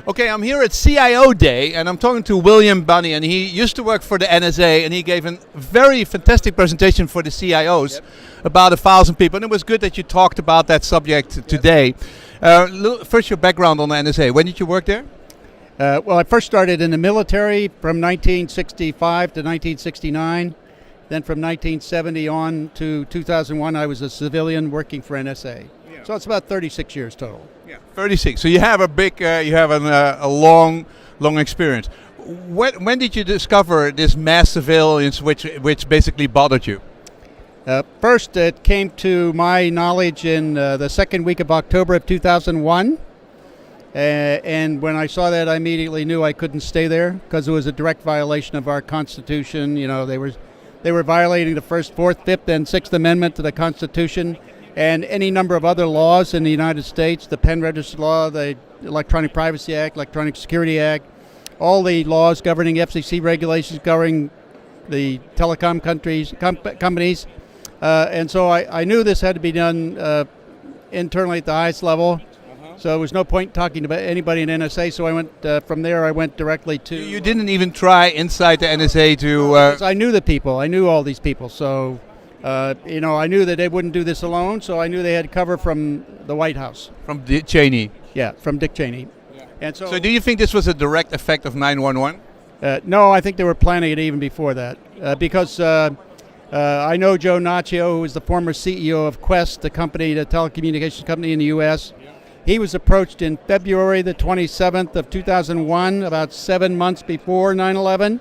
Okay, I'm here at CIO Day, and I'm talking to William Binney, and he used to work for the NSA, and he gave a very fantastic presentation for the CIOs, about 1,000 people, and it was good that you talked about that subject today. First, your background on the NSA. When did you work there? Well, I first started in the military from 1965 to 1969. Then from 1970 on to 2001, I was a civilian working for NSA. Yeah. So it's about 36 years total. Yeah, 36. So you have a long experience. When did you discover this mass surveillance, which basically bothered you? First, it came to my knowledge in the second week of October of 2001. And when I saw that, I immediately knew I couldn't stay there because it was a direct violation of our Constitution. You know, they were violating the First, Fourth, Fifth, and Sixth Amendment to the Constitution and any number of other laws in the United States, the Pen Register Law, the Electronic Privacy Act, Electronic Security Act, all the laws governing FCC regulations governing the telecom companies. And so I knew this had to be done internally at the highest level. So there was no point talking to anybody in NSA, so I went from there. I went directly to. You didn't even try inside the NSA to. I knew the people. I knew all these people. So, I knew that they wouldn't do this alone. So I knew they had cover from the White House. From Dick Cheney. Yeah, from Dick Cheney. Yeah. And so do you think this was a direct effect of 9/11? No, I think they were planning it even before that, because I know Joe Naccio, who was the former CEO of Quest, the telecommunications company in the U.S. He was approached in February the 27th of 2001, about 7 months before 9/11,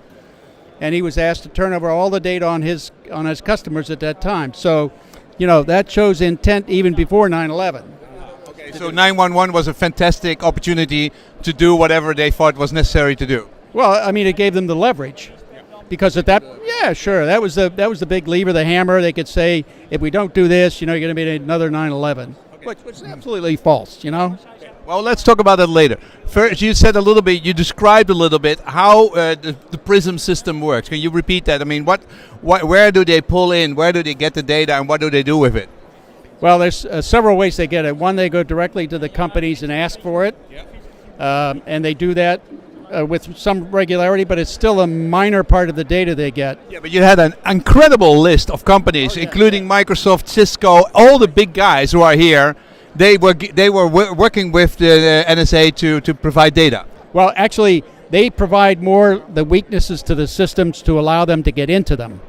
and he was asked to turn over all the data on his customers at that time. So, that shows intent even before 9/11. Okay, so 911 was a fantastic opportunity to do whatever they thought was necessary to do. Well, I mean, it gave them the leverage, because at that, that was the big lever, the hammer. They could say, if we don't do this, you're going to be another 9/11. Which is absolutely false, Well, let's talk about that later. First, you described a little bit how the PRISM system works. Can you repeat that? I mean, where do they pull in? Where do they get the data, and what do they do with it? Well, there's several ways they get it. One, they go directly to the companies and ask for it, and they do that with some regularity, but it's still a minor part of the data they get. Yeah, but you had an incredible list of companies, including Microsoft, Cisco, all the big guys who are here. They were working with the NSA to provide data. Well, actually, they provide more the weaknesses to the systems to allow them to get into them.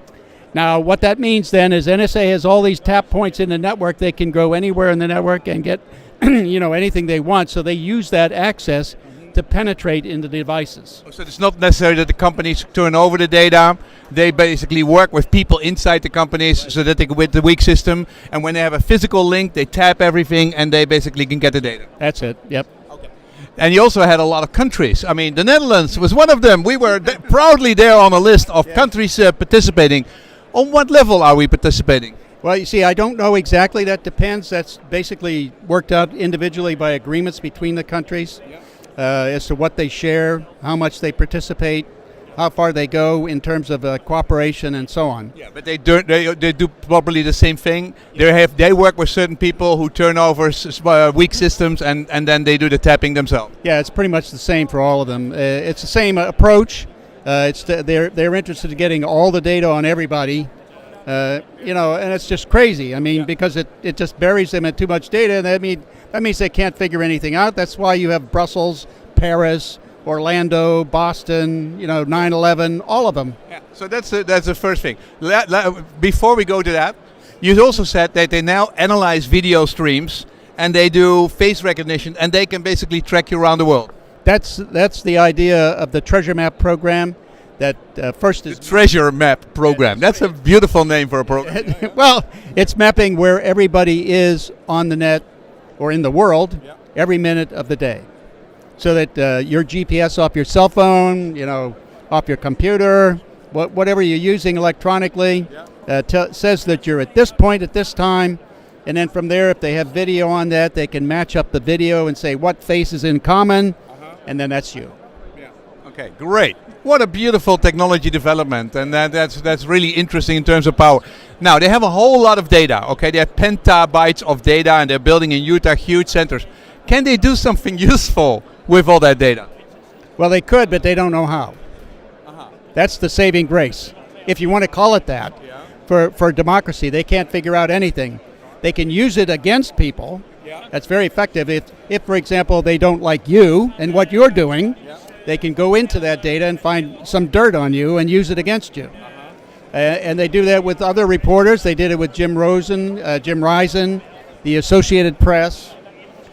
Now, what that means then is NSA has all these tap points in the network. They can go anywhere in the network and get anything they want. So they use that access to penetrate into the devices. So it's not necessary that the companies turn over the data. They basically work with people inside the companies so that they can with the weak system. And when they have a physical link, they tap everything and they basically can get the data. That's it. Yep. Okay. And you also had a lot of countries. I mean, the Netherlands was one of them. We were proudly there on a list of countries participating. On what level are we participating? Well, you see, I don't know exactly. That depends. That's basically worked out individually by agreements between the countries. As to what they share, how much they participate, how far they go in terms of cooperation, and so on. Yeah, but they do probably the same thing. They work with certain people who turn over weak systems, and then they do the tapping themselves. Yeah, it's pretty much the same for all of them. It's the same approach. They're interested in getting all the data on everybody. And it's just crazy. I mean, because it just buries them in too much data, and that means they can't figure anything out. That's why you have Brussels, Paris, Orlando, Boston, 9/11, all of them. Yeah. So that's the first thing. Before we go to that, you also said that they now analyze video streams and they do face recognition, and they can basically track you around the world. That's the idea of the Treasure Map program. That first is the Treasure Map program. That's a beautiful name for a program. Well, it's mapping where everybody is on the net or in the world every minute of the day, so that your GPS off your cell phone, off your computer, whatever you're using electronically, says that you're at this point at this time, and then from there, if they have video on that, they can match up the video and say what face is in common, and then that's you. Yeah. Okay. Great. What a beautiful technology development, and that's really interesting in terms of power. Now, they have a whole lot of data, okay? They have petabytes of data, and they're building in Utah huge centers. Can they do something useful with all that data? Well, they could, but they don't know how. That's the saving grace, if you want to call it that. For democracy, they can't figure out anything. They can use it against people. That's very effective. If, for example, they don't like you and what you're doing, they can go into that data and find some dirt on you and use it against you. And they do that with other reporters. They did it with Jim Risen, the Associated Press,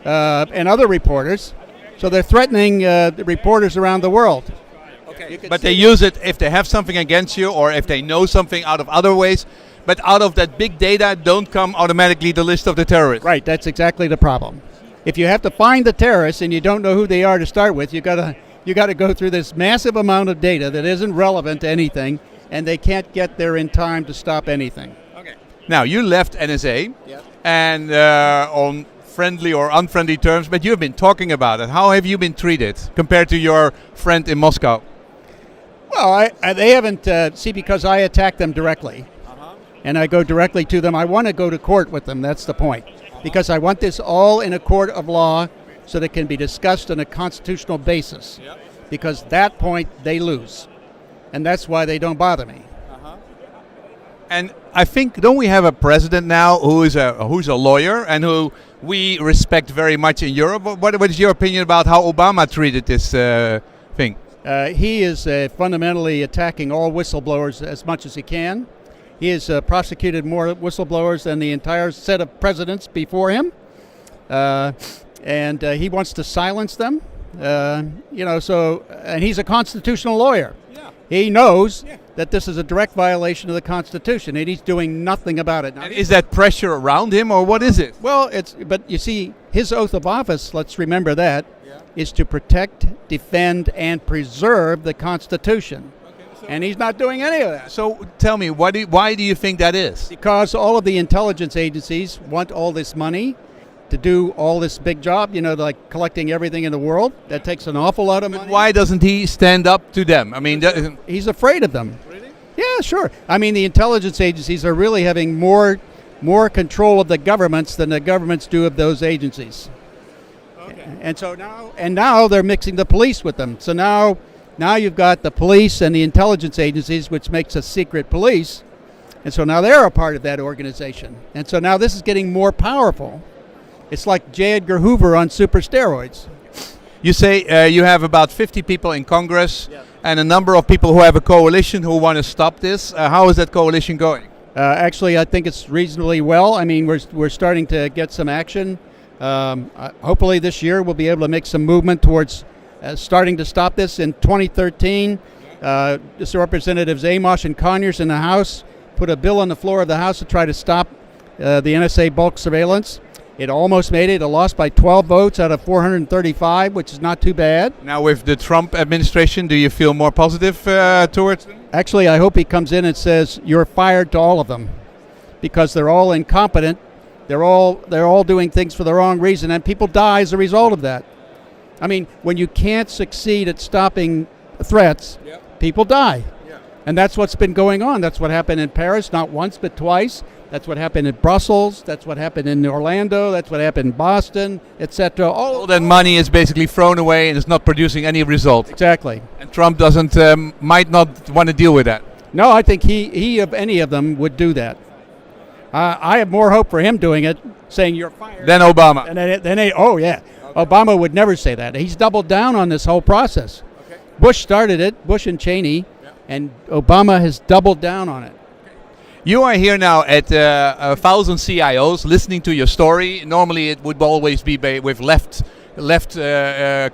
and other reporters. So they're threatening the reporters around the world. But they use it if they have something against you or if they know something out of other ways. But out of that big data don't come automatically the list of the terrorists. Right, that's exactly the problem. If you have to find the terrorists and you don't know who they are to start with, you got to go through this massive amount of data that isn't relevant to anything, and they can't get there in time to stop anything. Okay. Now, you left NSA and on friendly or unfriendly terms, but you've been talking about it. How have you been treated compared to your friend in Moscow? Well, they haven't, because I attack them directly. And I go directly to them. I want to go to court with them, that's the point. Because I want this all in a court of law so that it can be discussed on a constitutional basis. Because that point, they lose. And that's why they don't bother me. And I think, don't we have a president now who's a lawyer and who we respect very much in Europe? What is your opinion about how Obama treated this thing? He is fundamentally attacking all whistleblowers as much as he can. He has prosecuted more whistleblowers than the entire set of presidents before him. And he wants to silence them. And he's a constitutional lawyer. He knows that this is a direct violation of the Constitution, and he's doing nothing about it. Now, and is that pressure around him, or what is it? Well, but you see, his oath of office, let's remember that, is to protect, defend, and preserve the Constitution. And he's not doing any of that. So tell me, why do you think that is? Because all of the intelligence agencies want all this money to do all this big job, like collecting everything in the world. That takes an awful lot of money. But why doesn't he stand up to them? I mean, he's afraid of them. Really? Yeah, sure. I mean, the intelligence agencies are really having more control of the governments than the governments do of those agencies. Okay. And now they're mixing the police with them. So now you've got the police and the intelligence agencies, which makes a secret police. And so now they're a part of that organization. And so now this is getting more powerful. It's like J. Edgar Hoover on super steroids. You say you have about 50 people in Congress and a number of people who have a coalition who want to stop this. How is that coalition going? Actually, I think it's reasonably well. I mean, we're starting to get some action. Hopefully this year we'll be able to make some movement towards starting to stop this. In 2013, Representatives Amos and Conyers in the House put a bill on the floor of the House to try to stop the NSA bulk surveillance. It almost made it. It lost by 12 votes out of 435, which is not too bad. Now with the Trump administration, do you feel more positive towards them? Actually, I hope he comes in and says, you're fired to all of them, because they're all incompetent. They're all doing things for the wrong reason, and people die as a result of that. I mean, when you can't succeed at stopping threats, people die. And that's what's been going on. That's what happened in Paris, not once but twice. That's what happened in Brussels. That's what happened in Orlando. That's what happened in Boston, etc. All that money is basically thrown away and it's not producing any result. Exactly. And Trump might not want to deal with that. No, I think he of any of them would do that. I have more hope for him doing it, saying you're fired. Than Obama. Obama would never say that. He's doubled down on this whole process. Okay. Bush started it, Bush and Cheney, and Obama has doubled down on it. You are here now at 1,000 CIOs listening to your story. Normally it would always be with left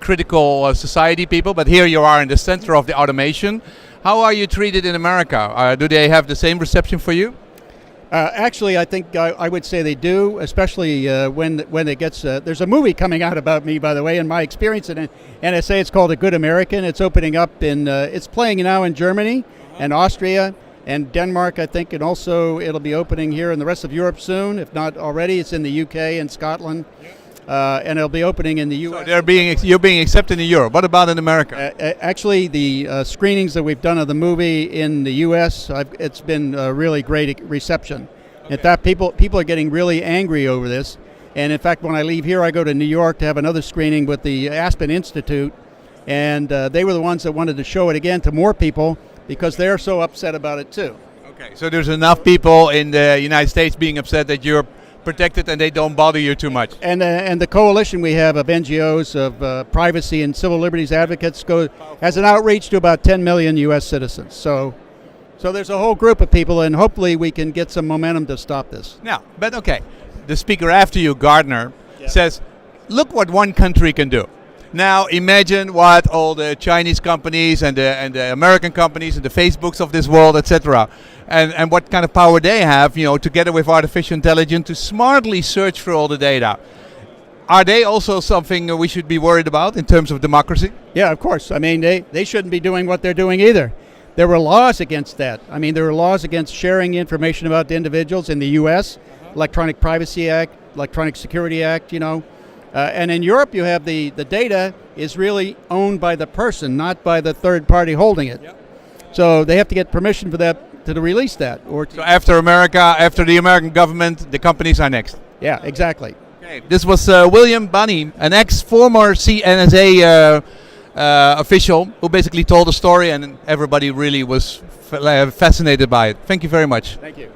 critical society people, but here you are in the center of the automation. How are you treated in America? Do they have the same reception for you? Actually, I think I would say they do, especially when it gets... there's a movie coming out about me, by the way, in my experience in NSA. It's called A Good American. It's opening up it's playing now in Germany and Austria and Denmark, I think, and also it'll be opening here in the rest of Europe soon, if not already. It's in the UK and Scotland, and it'll be opening in the US. So you're being accepted in Europe. What about in America? Actually, the screenings that we've done of the movie in the US, it's been a really great reception. Okay. In fact, people are getting really angry over this, And in fact, when I leave here, I go to New York to have another screening with the Aspen Institute. And they were the ones that wanted to show it again to more people because they're so upset about it too. Okay, so there's enough people in the United States being upset that you're protected and they don't bother you too much. And the coalition we have of NGOs, of privacy and civil liberties advocates, has an outreach to about 10 million U.S. citizens. So there's a whole group of people, and hopefully we can get some momentum to stop this. Now, but okay, the speaker after you, Gardner, says, look what one country can do. Now imagine what all the Chinese companies and the American companies and the Facebooks of this world, etc., and what kind of power they have, together with artificial intelligence to smartly search for all the data. Are they also something we should be worried about in terms of democracy? Yeah, of course. I mean, they shouldn't be doing what they're doing either. There were laws against that. I mean, there were laws against sharing information about the individuals in the U.S., Electronic Privacy Act, Electronic Security Act, and in Europe, you have the data is really owned by the person, not by the third party holding it. Yep. So they have to get permission for that to release that. So after America, after the American government, the companies are next. Yeah, exactly. Okay. This was William Binney, an ex-former NSA official who basically told the story, and everybody really was fascinated by it. Thank you very much. Thank you.